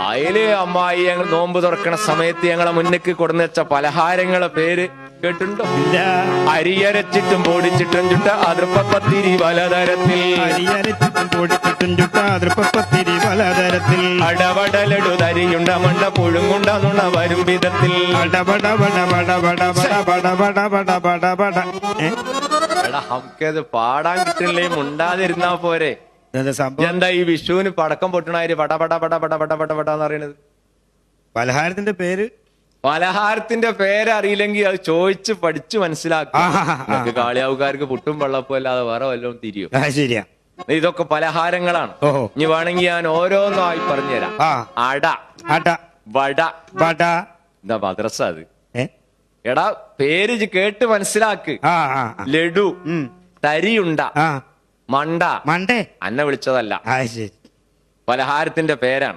അയില് അമ്മായി ഞങ്ങൾ നോമ്പ് തുറക്കണ സമയത്ത് ഞങ്ങളെ മുന്നിക്ക് കൊടുന്നു വെച്ച പലഹാരങ്ങളെ പേര് കേട്ടിട്ടുണ്ടോ? ഇല്ല. അരിയരച്ചിട്ടും പൊടിച്ചിട്ടും ചുട്ട അതിർപ്പത്തിരി പലതരത്തിൽ, അരിയരച്ചിട്ടും പൊടിച്ചിട്ടും ചുട്ട അതിർപ്പത്തിരി പലതരത്തിൽ, അടവടലടു തരിയുണ്ട മണ്ട പുഴുങ്ങുണ്ട നുണ വരും വിധത്തിൽ. എടാ നമുക്കത് പാടാൻ കിട്ടില്ലേ, മുണ്ടാതിരുന്നാ പോരെ. എന്താ ഈ വിഷുവിന് പടക്കം പൊട്ടണാര് പട പട പട പട പട പട പട എന്ന് പറയണത്? പലഹാരത്തിന്റെ പേര്, പലഹാരത്തിന്റെ പേരറിയില്ലെങ്കിൽ അത് ചോദിച്ച് പഠിച്ചു മനസ്സിലാക്കും. കാളിയാവുകാർക്ക് പുട്ടും വെള്ളപ്പോ അല്ലാതെ വേറെ വല്ലതും തിരിയും. ശരിയാ. ഇതൊക്കെ പലഹാരങ്ങളാണ്. ഇനി വേണമെങ്കിൽ ഞാൻ ഓരോന്നായി പറഞ്ഞുതരാം. അട, അട, വട, വട. എന്താ മദ്രസ അത്? എടാ പേര് കേട്ട് മനസ്സിലാക്ക്. ലഡു, തരിയുണ്ട, മണ്ട. മണ്ടേ അന്നെ വിളിച്ചതല്ല, ശരി. പലഹാരത്തിന്റെ പേരാണ്.